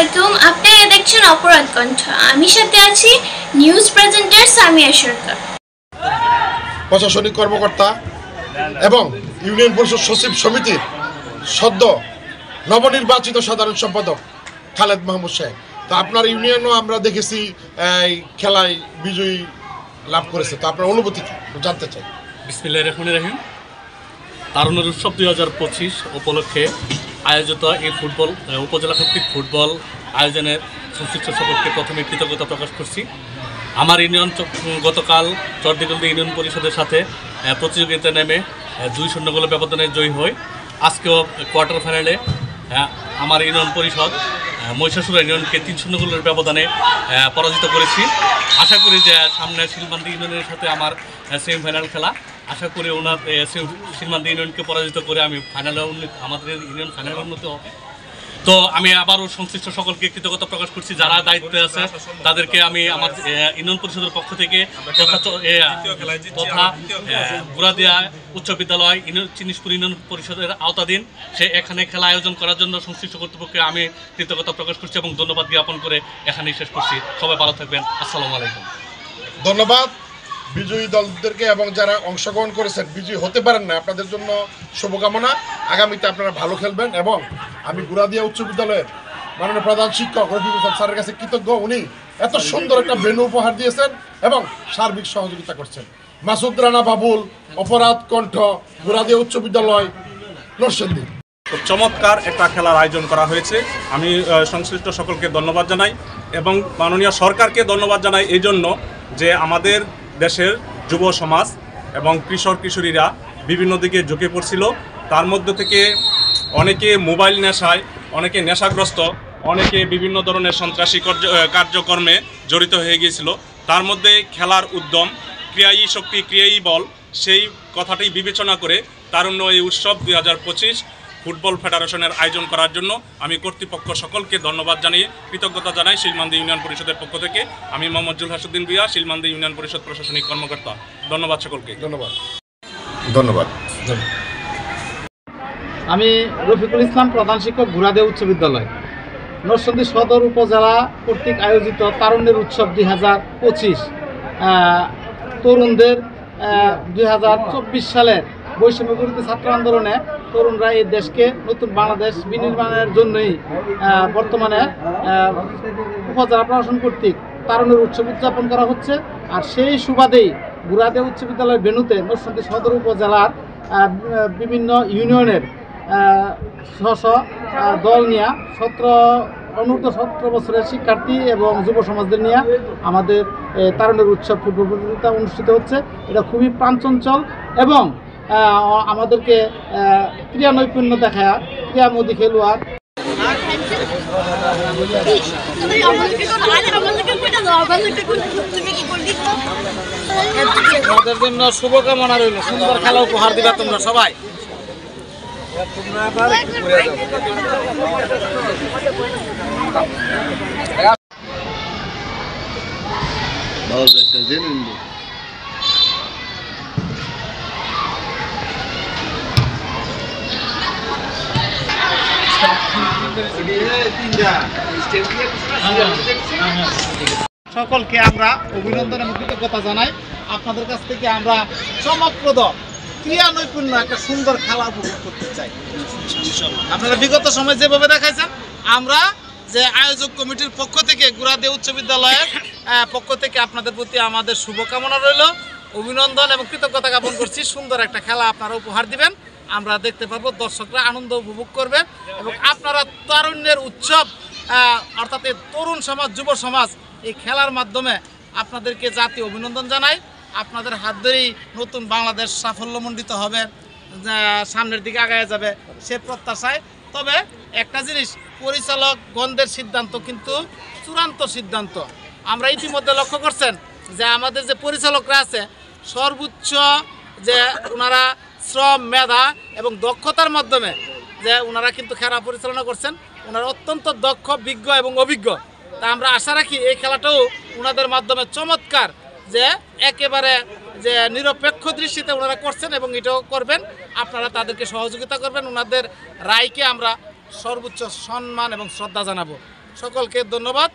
আলাইকুম, আপনারা দেখছেন অপরাধ কণ্ঠ। আমি সাথে আছি নিউজ প্রেজেন্টার সামিয়া সরকার। প্রশাসনিক কর্মকর্তা এবং ইউনিয়ন পরিষদ সচিব সমিতির সদ্য নবনির্বাচিত সাধারণ সম্পাদক খালেদ মাহমুদ সাহেব। তো আপনার ইউনিয়নও আমরা দেখেছি এই খেলায় বিজয়ী লাভ করেছে, তো আপনার অনুভূতি কি জানতে চাই। বিসমিল্লাহির রহমানির রহিম। তারুণ্যের উৎসব 2025 উপলক্ষে আয়োজিত এই ফুটবল উপজেলা ভিত্তিক ফুটবল আয়োজনের সংশ্লিষ্ট সকলকে প্রথমে কৃতজ্ঞতা প্রকাশ করছি। আমার ইউনিয়ন গতকাল চরদিগলদি ইউনিয়ন পরিষদের সাথে প্রতিযোগিতায় নেমে 2-0 গোলের ব্যবধানে জয়ী হয়। আজকেও কোয়ার্টার ফাইনালে আমার ইউনিয়ন পরিষদ মহিষাসুর ইউনিয়নকে 3-0 গোলের ব্যবধানে পরাজিত করেছি। আশা করি যে সামনে শিলমান্দি ইউনিয়নের সাথে আমার সেমিফাইনাল খেলা, আশা করি ওনার শিলমান্দি ইউনিয়নকে পরাজিত করে আমি ফাইনালে আমাদের ইউনিয়ন ফাইনালে উন্নত হবে। তো আমি আবারও সংশ্লিষ্ট সকলকে কৃতজ্ঞতা প্রকাশ করছি, যারা দায়িত্বে আছে তাদেরকে আমি আমার ইউনিয়ন পরিষদের পক্ষ থেকে তথা গুড়াদিয়া উচ্চ বিদ্যালয় চিনিশপুর ইউনিয়ন পরিষদের আওতাধীন এখানে খেলা আয়োজন করার জন্য সংশ্লিষ্ট কর্তৃপক্ষকে আমি কৃতজ্ঞতা প্রকাশ করছি এবং ধন্যবাদ জ্ঞাপন করে এখানেই শেষ করছি। সবাই ভালো থাকবেন। আসসালামু আলাইকুম। ধন্যবাদ বিজয়ী দলদেরকে এবং যারা অংশগ্রহণ করেছেন, বিজয়ী হতে পারেন না, আপনাদের জন্য শুভকামনা। আগামীতে আপনারা ভালো খেলবেন এবং আমি গুড়াদিয়া উচ্চ বিদ্যালয়ের মাননীয় প্রধান শিক্ষক রফিকুল ইসলাম স্যারের কাছে কৃতজ্ঞ। উনি এত সুন্দর একটা ভেন্যু উপহার দিয়েছেন এবং সার্বিক সহযোগিতা করছেন। মাসুদ রানা বাবুল, অপরাধ কণ্ঠ, গুড়াদিয়া উচ্চ বিদ্যালয়, নরসিংদী। খুব চমৎকার একটা খেলার আয়োজন করা হয়েছে। আমি সংশ্লিষ্ট সকলকে ধন্যবাদ জানাই এবং মাননীয় সরকারকে ধন্যবাদ জানাই এই জন্য যে আমাদের দেশের যুব সমাজ এবং কিশোর কিশোরীরা বিভিন্ন দিকে ঝুঁকে পড়ছিল। তার মধ্য থেকে অনেকে মোবাইল নেশায়, অনেকে নেশাগ্রস্ত, অনেকে বিভিন্ন ধরনের সন্ত্রাসী কার্যকর্মে জড়িত হয়ে গিয়েছিল। তার মধ্যে খেলার উদ্যম, ক্রিয়ায়ী শক্তি ক্রিয়ায়ী বল, সেই কথাটি বিবেচনা করে তারুণ্য এই উৎসব 2025 ফুটবল ফেডারেশনের আয়োজন করার জন্য আমি কর্তৃপক্ষ সকলকে ধন্যবাদ জানিয়ে কৃতজ্ঞতা জানাই শিলমান্দি ইউনিয়ন পরিষদের পক্ষ থেকে। আমি মোহাম্মদ জুল হাসুদ্দিন ভুঁইয়া, শিলমান্দি ইউনিয়ন পরিষদ প্রশাসনিক কর্মকর্তা। ধন্যবাদ সকলকে। ধন্যবাদ ধন্যবাদ। আমি রফিকুল ইসলাম, প্রধান শিক্ষক, গুড়াদিয়া উচ্চ বিদ্যালয়। নরসিংদী সদর উপজেলা কর্তৃক আয়োজিত তারুণ্যের উৎসব 2025 তরুণদের 2024 সালের বৈষম্য বিরোধী ছাত্র আন্দোলনে তরুণরা এই দেশকে নতুন বাংলাদেশ বিনির্মাণের জন্যই বর্তমানে উপজেলা প্রশাসন কর্তৃক তারুণ্যের উৎসব উদযাপন করা হচ্ছে। আর সেই সুবাদেই গুড়াদিয়া উচ্চ বিদ্যালয়ের ভেন্যুতে নরসিংদী সদর উপজেলার বিভিন্ন ইউনিয়নের স্ব দল নিয়ে অনূর্ধ্ব 17 বছরের শিক্ষার্থী এবং যুব সমাজদের নিয়ে আমাদের তারুণ্যের উৎসব ফুটবল প্রতিযোগিতা অনুষ্ঠিত হচ্ছে। এটা খুবই প্রাণচঞ্চল এবং আমাদেরকে ক্রীড়া নৈপুণ্য দেখায় ক্রীড়ামোদী খেলোয়াড়। আমাদের জন্য শুভকামনা রইল, সুন্দর খেলা উপহার দিবা তোমরা সবাই। সকলকে আমরা অভিনন্দন এবং কৃতজ্ঞতা জানাই। আপনাদের কাছ থেকে আমরা চমকপ্রদ ক্রীড়া নৈপুণ্য একটা সুন্দর খেলা উপভোগ করতে চাই। আপনারা বিগত সময় যেভাবে দেখাইছেন, আমরা যে আয়োজক কমিটির পক্ষ থেকে গুড়াদিয়া উচ্চ বিদ্যালয়ের পক্ষ থেকে আপনাদের প্রতি আমাদের শুভকামনা রইল, অভিনন্দন এবং কৃতজ্ঞতা জ্ঞাপন করছি। সুন্দর একটা খেলা আপনারা উপহার দিবেন, আমরা দেখতে পারবো, দর্শকরা আনন্দ উপভোগ করবেন এবং আপনারা তারুণ্যের উৎসব অর্থাৎ এই তরুণ সমাজ, যুব সমাজ এই খেলার মাধ্যমে আপনাদেরকে জাতীয় অভিনন্দন জানাই। আপনাদের হাত ধরেই নতুন বাংলাদেশ সাফল্যমণ্ডিত হবে, সামনের দিকে আগায় যাবে সে প্রত্যাশায়। তবে একটা জিনিস, পরিচালকগণদের সিদ্ধান্ত কিন্তু চূড়ান্ত সিদ্ধান্ত। আমরা ইতিমধ্যে লক্ষ্য করছেন যে আমাদের যে পরিচালকরা আছে, সর্বোচ্চ যে ওনারা শ্রম, মেধা এবং দক্ষতার মাধ্যমে যে ওনারা কিন্তু খেলা পরিচালনা করছেন, ওনারা অত্যন্ত দক্ষ, বিজ্ঞ এবং অভিজ্ঞ। তা আমরা আশা রাখি এই খেলাটাও ওনাদের মাধ্যমে চমৎকার, যে একেবারে যে নিরপেক্ষ দৃষ্টিতে ওনারা করছেন এবং এটাও করবেন। আপনারা তাদেরকে সহযোগিতা করবেন। ওনাদের রায়কে আমরা সর্বোচ্চ সম্মান এবং শ্রদ্ধা জানাবো। সকলকে ধন্যবাদ।